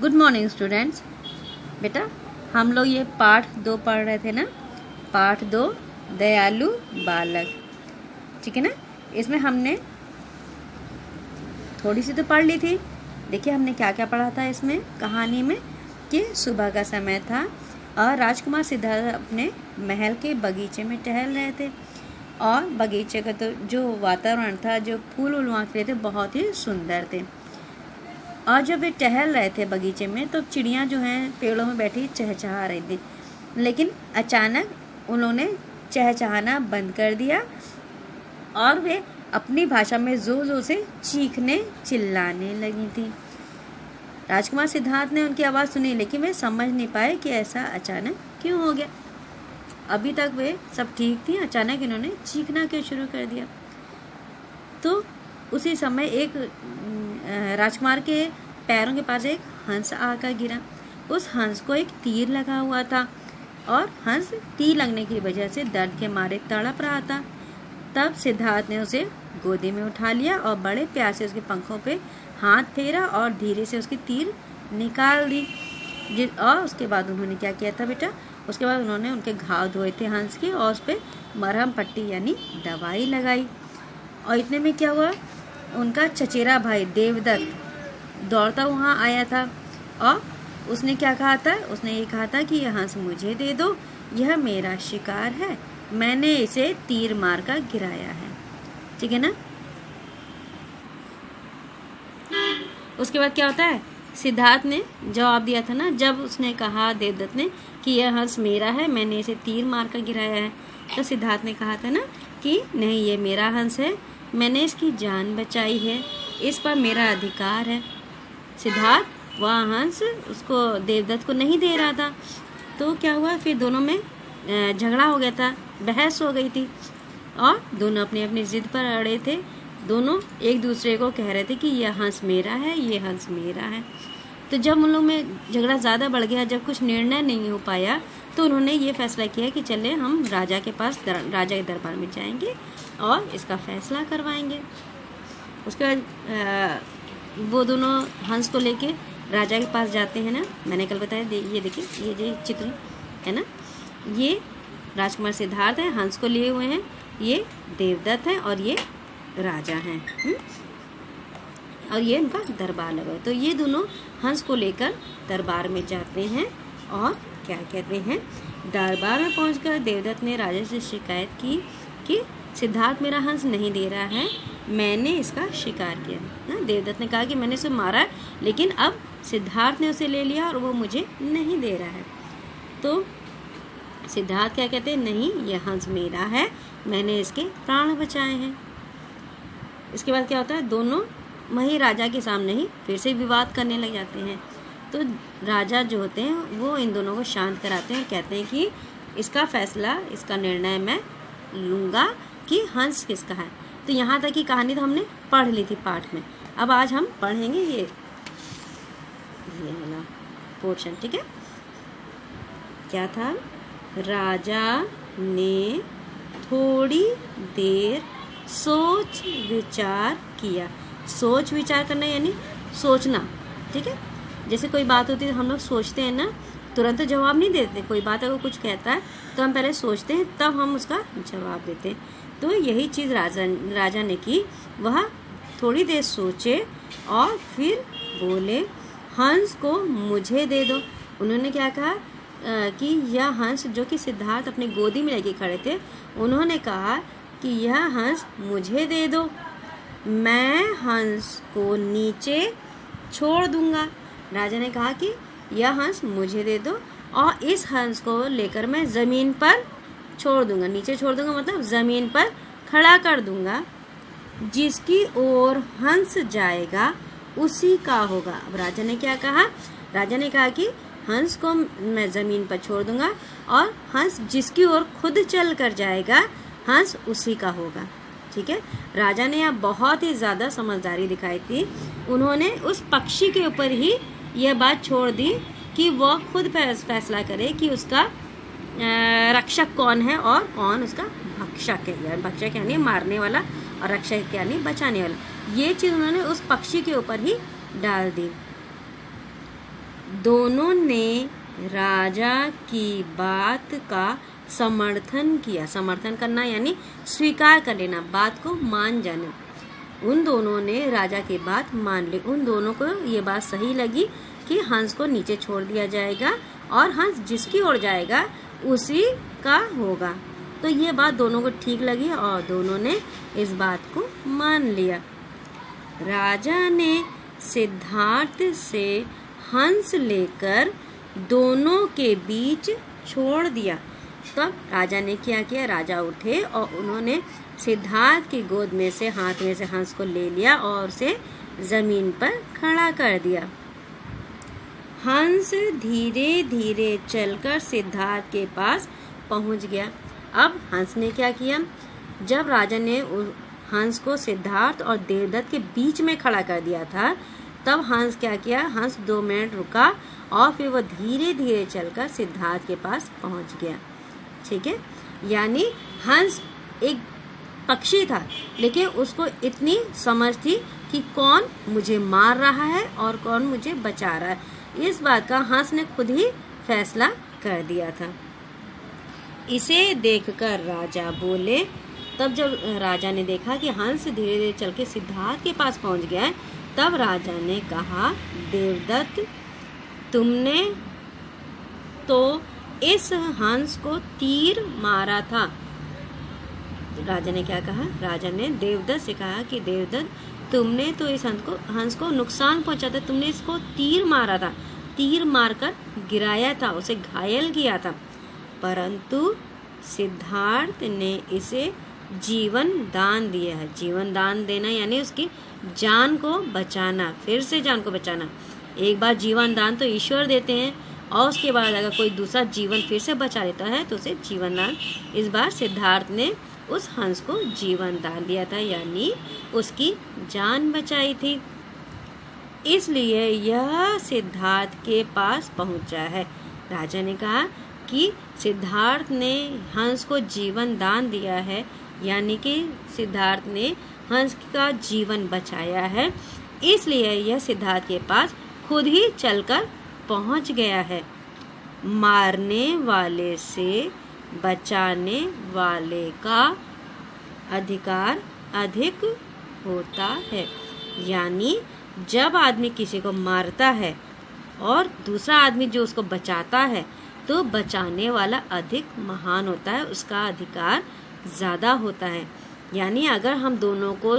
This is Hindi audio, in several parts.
Good morning students. बेटा हम लोग ये पाठ 2 पढ़ रहे थे ना, पाठ 2 दयालु बालक, ठीक है ना। इसमें हमने थोड़ी सी तो पढ़ ली थी। देखिए हमने क्या क्या पढ़ा था इसमें कहानी में कि सुबह का समय था और राजकुमार सिद्धार्थ अपने महल के बगीचे में टहल रहे थे और बगीचे का तो जो वातावरण था, जो फूल वहाँ के थे बहुत ही सुंदर थे। और जब वे टहल रहे थे बगीचे में तो चिड़ियाँ जो हैं पेड़ों में बैठी चहचहा रही थी, लेकिन अचानक उन्होंने चहचहाना बंद कर दिया और वे अपनी भाषा में ज़ोर ज़ोर से चीखने चिल्लाने लगी थी। राजकुमार सिद्धार्थ ने उनकी आवाज़ सुनी, लेकिन वे समझ नहीं पाए कि ऐसा अचानक क्यों हो गया। अभी तक वे सब ठीक थी, अचानक इन्होंने चीखना क्यों शुरू कर दिया। तो उसी समय एक राजकुमार के पैरों के पास एक हंस आकर गिरा। उस हंस को एक तीर लगा हुआ था और हंस तीर लगने की वजह से दर्द के मारे तड़प रहा था। तब सिद्धार्थ ने उसे गोदी में उठा लिया और बड़े प्यार से उसके पंखों पे हाथ फेरा और धीरे से उसकी तीर निकाल दी। और उसके बाद उन्होंने क्या किया था बेटा, उसके बाद उन्होंने उनके घाव धोए थे हंस के और उस पर मरहम पट्टी यानी दवाई लगाई। और इतने में क्या हुआ, उनका चचेरा भाई देवदत्त दौड़ता वहाँ आया था और उसने क्या कहा था, उसने ये कहा था कि यह हंस मुझे दे दो, यह मेरा शिकार है, मैंने इसे तीर मार कर गिराया है, ठीक है ना। उसके बाद क्या होता है, सिद्धार्थ ने जवाब दिया था ना, जब उसने कहा देवदत्त ने कि यह हंस मेरा है, मैंने इसे तीर मार कर गिराया है, तो सिद्धार्थ ने कहा था ना कि नहीं ये मेरा हंस है, मैंने इसकी जान बचाई है, इस पर मेरा अधिकार है। सिद्धार्थ वह हंस उसको देवदत्त को नहीं दे रहा था। तो क्या हुआ, फिर दोनों में झगड़ा हो गया था, बहस हो गई थी और दोनों अपनी अपनी जिद पर अड़े थे। दोनों एक दूसरे को कह रहे थे कि यह हंस मेरा है, ये हंस मेरा है। तो जब उन लोगों में झगड़ा ज़्यादा बढ़ गया, जब कुछ निर्णय नहीं हो पाया, तो उन्होंने ये फैसला किया कि चले हम राजा के पास राजा के दरबार में जाएंगे और इसका फैसला करवाएंगे। उसके बाद वो दोनों हंस को लेके राजा के पास जाते हैं ना, मैंने कल बताया ये देखिए ये जो चित्र है ना, ये राजकुमार सिद्धार्थ है, हंस को लिए हुए हैं, ये देवदत्त है और ये राजा हैं। और ये उनका दरबार लगा है। तो ये दोनों हंस को लेकर दरबार में जाते हैं और क्या कहते हैं, दरबार में पहुंचकर देवदत्त ने राजा से शिकायत की कि सिद्धार्थ मेरा हंस नहीं दे रहा है, मैंने इसका शिकार किया ना। देवदत्त ने कहा कि मैंने उसे मारा है, लेकिन अब सिद्धार्थ ने उसे ले लिया और वो मुझे नहीं दे रहा है। तो सिद्धार्थ क्या कहते हैं, नहीं यह हंस मेरा है, मैंने इसके प्राण बचाए हैं। इसके बाद क्या होता है, दोनों वही राजा के सामने ही फिर से विवाद करने लग जाते हैं। तो राजा जो होते हैं वो इन दोनों को शांत कराते हैं और कहते हैं कि इसका फैसला, इसका निर्णय मैं लूँगा कि हंस किसका है। तो यहाँ तक की कहानी तो हमने पढ़ ली थी पाठ में। अब आज हम पढ़ेंगे ये वाला पोर्शन, ठीक है। क्या था, राजा ने थोड़ी देर सोच विचार किया। सोच विचार करना यानी सोचना, ठीक है। जैसे कोई बात होती है तो हम लोग सोचते हैं ना, तुरंत तो जवाब नहीं देते। कोई बात अगर कुछ कहता है तो हम पहले सोचते हैं तब हम उसका जवाब देते हैं। तो यही चीज़ राजा ने की। वह थोड़ी देर सोचे और फिर बोले हंस को मुझे दे दो। उन्होंने क्या कहा कि यह हंस, जो कि सिद्धार्थ अपनी गोदी में लेके खड़े थे, उन्होंने कहा कि यह हंस मुझे दे दो, मैं हंस को नीचे छोड़ दूंगा। राजा ने कहा कि यह हंस मुझे दे दो और इस हंस को लेकर मैं ज़मीन पर छोड़ दूंगा। नीचे छोड़ दूंगा मतलब ज़मीन पर खड़ा कर दूंगा, जिसकी ओर हंस जाएगा उसी का होगा। अब राजा ने क्या कहा, राजा ने कहा कि हंस को मैं ज़मीन पर छोड़ दूंगा और हंस जिसकी ओर खुद चल कर जाएगा, हंस उसी का होगा, ठीक है। राजा ने यहाँ बहुत ही ज़्यादा समझदारी दिखाई थी। उन्होंने उस पक्षी के ऊपर ही यह बात छोड़ दी कि वह खुद फैसला करे कि उसका रक्षक कौन है और कौन उसका भक्षक है। भक्षक यानी मारने वाला और रक्षक यानी बचाने वाला। ये चीज़ उन्होंने उस पक्षी के ऊपर ही डाल दी। दोनों ने राजा की बात का समर्थन किया। समर्थन करना यानी स्वीकार कर लेना, बात को मान जाना। उन दोनों ने राजा की बात मान ली। उन दोनों को ये बात सही लगी कि हंस को नीचे छोड़ दिया जाएगा और हंस जिसकी ओर जाएगा उसी का होगा। तो ये बात दोनों को ठीक लगी और दोनों ने इस बात को मान लिया। राजा ने सिद्धार्थ से हंस लेकर दोनों के बीच छोड़ दिया। तब राजा ने क्या किया, राजा उठे और उन्होंने सिद्धार्थ की गोद में से हाथ में से हंस को ले लिया और उसे जमीन पर खड़ा कर दिया। हंस धीरे धीरे चलकर सिद्धार्थ के पास पहुंच गया। अब हंस ने क्या किया, जब राजा ने हंस को सिद्धार्थ और देवदत्त के बीच में खड़ा कर दिया था, तब हंस क्या किया, हंस 2 मिनट रुका और फिर वो धीरे धीरे चलकर सिद्धार्थ के पास पहुंच गया। ठीक है, यानी हंस एक पक्षी था लेकिन उसको इतनी समझ थी कि कौन मुझे मार रहा है और कौन मुझे बचा रहा है। इस बात का हंस ने खुद ही फैसला कर दिया था। इसे देखकर राजा बोले। तब जब राजा ने देखा कि हंस धीरे धीरे चल के सिद्धार्थ के पास पहुंच गया है, तब राजा ने कहा, देवदत्त, तुमने तो इस हंस को तीर मारा था। राजा ने क्या कहा, राजा ने देवदत्त से कहा कि देवदत्त, तुमने तो इस हंस को नुकसान पहुंचा था, तुमने इसको तीर मारा था, तीर मारकर गिराया था, उसे घायल किया था। परंतु सिद्धार्थ ने इसे जीवन दान दिया है। जीवन दान देना यानी उसकी जान को बचाना, फिर से जान को बचाना। एक बार जीवन दान तो ईश्वर देते हैं और उसके बाद अगर कोई दूसरा जीवन फिर से बचा लेता है तो उसे जीवन दान। इस बार सिद्धार्थ ने उस हंस को जीवन दान दिया था, यानी उसकी जान बचाई थी। इसलिए यह सिद्धार्थ के पास पहुंचा है। राजा ने कहा कि सिद्धार्थ ने हंस को जीवन दान दिया है, यानी कि सिद्धार्थ ने हंस का जीवन बचाया है, इसलिए यह सिद्धार्थ के पास खुद ही चलकर पहुंच गया है। मारने वाले से बचाने वाले का अधिकार अधिक होता है। यानी जब आदमी किसी को मारता है और दूसरा आदमी जो उसको बचाता है, तो बचाने वाला अधिक महान होता है, उसका अधिकार ज़्यादा होता है। यानी अगर हम दोनों को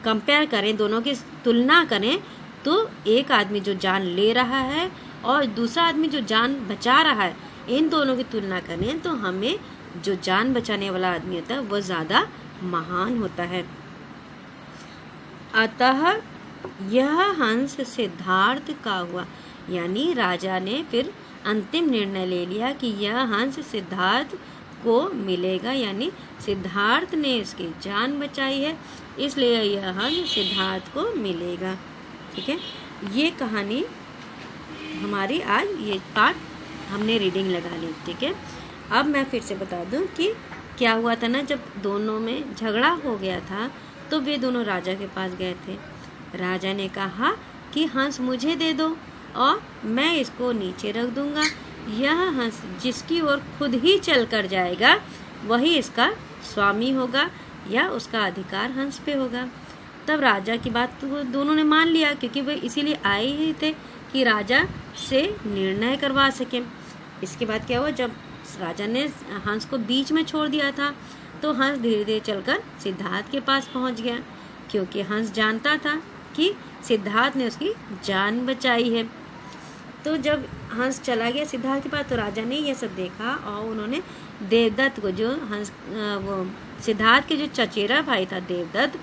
कंपेयर करें, दोनों की तुलना करें, तो एक आदमी जो जान ले रहा है और दूसरा आदमी जो जान बचा रहा है, इन दोनों की तुलना करें तो हमें जो जान बचाने वाला आदमी होता है वो ज़्यादा महान होता है। अतः यह हंस सिद्धार्थ का हुआ। यानी राजा ने फिर अंतिम निर्णय ले लिया कि यह हंस सिद्धार्थ को मिलेगा, यानी सिद्धार्थ ने इसकी जान बचाई है, इसलिए यह हंस सिद्धार्थ को मिलेगा। ठीक है, ये कहानी हमारी आज ये पार्ट हमने रीडिंग लगा ली। ठीक है, अब मैं फिर से बता दूं कि क्या हुआ था ना, जब दोनों में झगड़ा हो गया था तो वे दोनों राजा के पास गए थे। राजा ने कहा कि हंस मुझे दे दो और मैं इसको नीचे रख दूंगा। यह हंस जिसकी ओर खुद ही चल कर जाएगा वही इसका स्वामी होगा या उसका अधिकार हंस पे होगा। तब राजा की बात तो दोनों ने मान लिया, क्योंकि वे इसीलिए आए ही थे कि राजा से निर्णय करवा सके। इसके बाद क्या हुआ, जब राजा ने हंस को बीच में छोड़ दिया था तो हंस धीरे धीरे चलकर सिद्धार्थ के पास पहुंच गया, क्योंकि हंस जानता था कि सिद्धार्थ ने उसकी जान बचाई है। तो जब हंस चला गया सिद्धार्थ के पास तो राजा ने यह सब देखा और उन्होंने देवदत्त को, जो हंस वो सिद्धार्थ के जो चचेरा भाई था देवदत्त,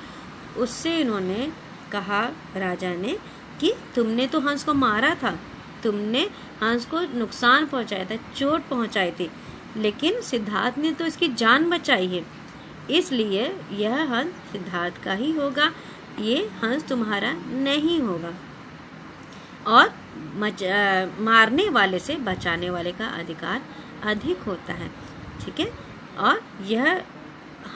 उससे इन्होंने कहा, राजा ने, कि तुमने तो हंस को मारा था, तुमने हंस को नुकसान पहुंचाया था, चोट पहुंचाई थी, लेकिन सिद्धार्थ ने तो इसकी जान बचाई है, इसलिए यह हंस सिद्धार्थ का ही होगा, ये हंस तुम्हारा नहीं होगा। और मारने वाले से बचाने वाले का अधिकार अधिक होता है। ठीक है, और यह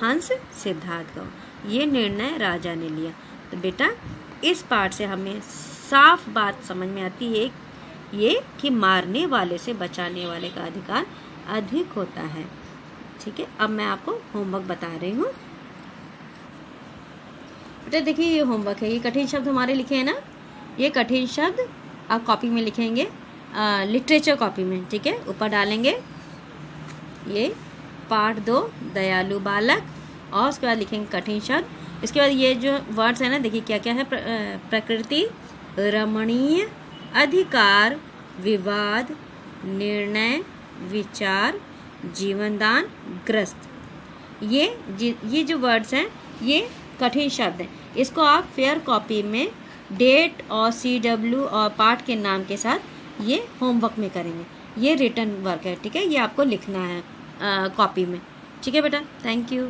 हंस सिद्धार्थ का, ये निर्णय राजा ने लिया। तो बेटा इस पाठ से हमें साफ बात समझ में आती है ये कि मारने वाले से बचाने वाले का अधिकार अधिक होता है। ठीक है, अब मैं आपको होमवर्क बता रही हूँ। बेटा देखिए ये होमवर्क है, ये कठिन शब्द हमारे लिखे हैं ना, ये कठिन शब्द आप कॉपी में लिखेंगे, लिटरेचर कॉपी में। ठीक है, ऊपर डालेंगे ये पाठ 2 दयालु बालक, और उसके बाद लिखेंगे कठिन शब्द। इसके बाद ये जो वर्ड्स है ना, देखिए क्या क्या है, प्रकृति, रमणीय, अधिकार, विवाद, निर्णय, विचार, जीवनदान, ग्रस्त। ये जो वर्ड्स हैं ये कठिन शब्द हैं। इसको आप फेयर कॉपी में डेट और CW और पाठ के नाम के साथ ये होमवर्क में करेंगे। ये रिटन वर्क है। ठीक है, ये आपको लिखना है कॉपी में। ठीक है बेटा, थैंक यू।